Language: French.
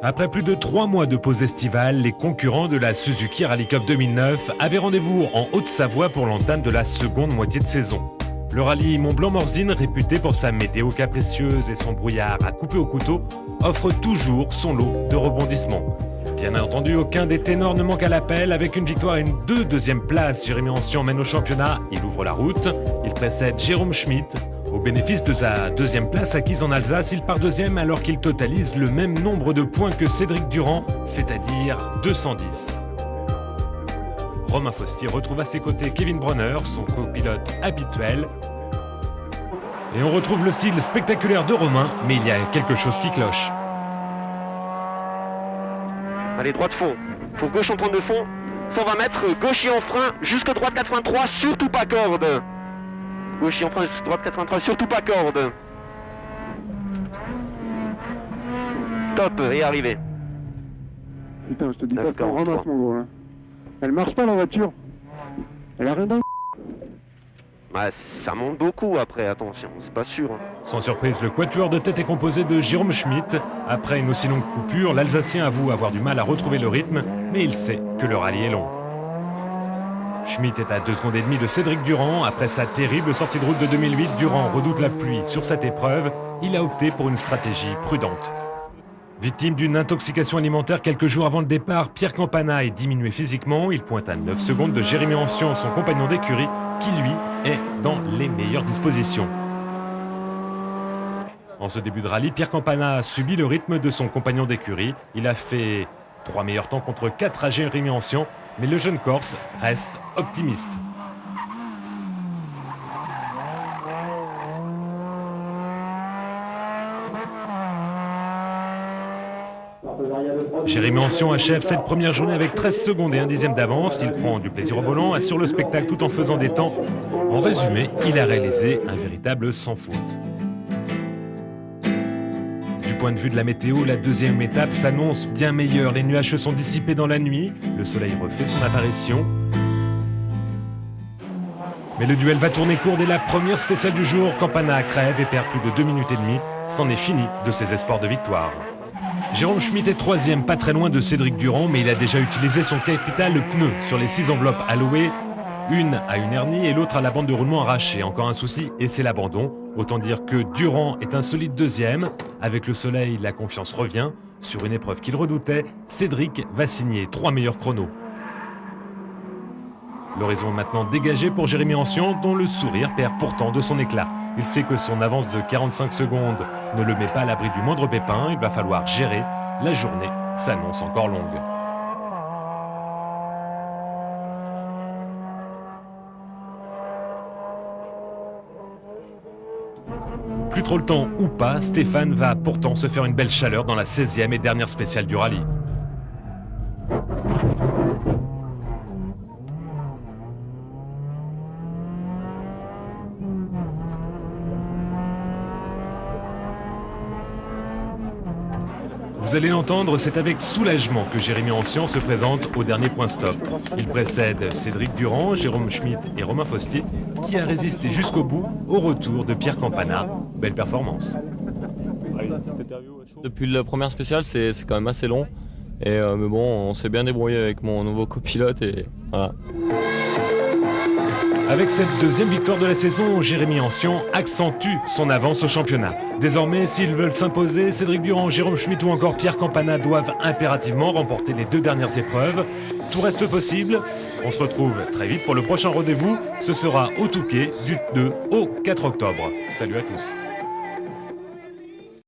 Après plus de 3 mois de pause estivale, les concurrents de la Suzuki Rally Cup 2009 avaient rendez-vous en Haute-Savoie pour l'entame de la seconde moitié de saison. Le rallye Mont-Blanc-Morzine, réputé pour sa météo capricieuse et son brouillard à couper au couteau, offre toujours son lot de rebondissements. Bien entendu, aucun des ténors ne manque à l'appel. Avec une victoire et une deuxième place, Jérémy Ancien mène au championnat. Il ouvre la route. Il précède Jérôme Schmitt. Au bénéfice de sa deuxième place acquise en Alsace, il part deuxième alors qu'il totalise le même nombre de points que Cédric Durand, c'est-à-dire 210. Romain Fostier retrouve à ses côtés Kevin Bronner, son copilote habituel. Et on retrouve le style spectaculaire de Romain, mais il y a quelque chose qui cloche. Allez, droite fond. Pour gauche en pointe de fond. 120 mètres, gauche et en frein, jusque droite 83, surtout pas corde. Gauche et en frein, jusque droite 83, surtout pas corde. Top, et arrivé. Putain, je te dis pas de t'en rendre mon gros. Hein. Elle marche pas la voiture. Elle a rien dans le... Bah, ça monte beaucoup après, attention, c'est pas sûr. Sans surprise, le quatuor de tête est composé de Jérôme Schmitt. Après une aussi longue coupure, l'Alsacien avoue avoir du mal à retrouver le rythme, mais il sait que le rallye est long. Schmitt est à 2 secondes et demie de Cédric Durand. Après sa terrible sortie de route de 2008, Durand redoute la pluie sur cette épreuve. Il a opté pour une stratégie prudente. Victime d'une intoxication alimentaire quelques jours avant le départ, Pierre Campana est diminué physiquement. Il pointe à 9 secondes de Jérémy Ancien, son compagnon d'écurie, qui lui est dans les meilleures dispositions. En ce début de rallye, Pierre Campana a subi le rythme de son compagnon d'écurie. Il a fait 3 meilleurs temps contre 4 à Jérémy Ancien, mais le jeune Corse reste optimiste. Jérémy Ancien achève cette première journée avec 13 secondes et 1 dixième d'avance. Il prend du plaisir au volant, assure le spectacle tout en faisant des temps. En résumé, il a réalisé un véritable sans faute. Du point de vue de la météo, la deuxième étape s'annonce bien meilleure. Les nuages se sont dissipés dans la nuit. Le soleil refait son apparition. Mais le duel va tourner court dès la première spéciale du jour. Campana crève et perd plus de 2 minutes et demie. C'en est fini de ses espoirs de victoire. Jérôme Schmitt est 3e, pas très loin de Cédric Durand, mais il a déjà utilisé son capital pneu sur les 6 enveloppes allouées. Une à une hernie et l'autre à la bande de roulement arrachée. Encore un souci et c'est l'abandon. Autant dire que Durand est un solide 2e. Avec le soleil, la confiance revient. Sur une épreuve qu'il redoutait, Cédric va signer 3 meilleurs chronos. L'horizon est maintenant dégagé pour Jérémy Ancien, dont le sourire perd pourtant de son éclat. Il sait que son avance de 45 secondes ne le met pas à l'abri du moindre pépin. Il va falloir gérer. La journée s'annonce encore longue. Plus trop le temps ou pas, Stéphane va pourtant se faire une belle chaleur dans la 16e et dernière spéciale du rallye. Vous allez l'entendre, c'est avec soulagement que Jérémy Ancien se présente au dernier point stop. Il précède Cédric Durand, Jérôme Schmitt et Romain Fostier, qui a résisté jusqu'au bout au retour de Pierre Campana. Belle performance. Depuis la première spéciale, c'est quand même assez long. Mais bon, on s'est bien débrouillé avec mon nouveau copilote et voilà. Avec cette deuxième victoire de la saison, Jérémy Ancien accentue son avance au championnat. Désormais, s'ils veulent s'imposer, Cédric Durand, Jérôme Schmitt ou encore Pierre Campana doivent impérativement remporter les 2 dernières épreuves. Tout reste possible. On se retrouve très vite pour le prochain rendez-vous. Ce sera au Touquet du 2 au 4 octobre. Salut à tous.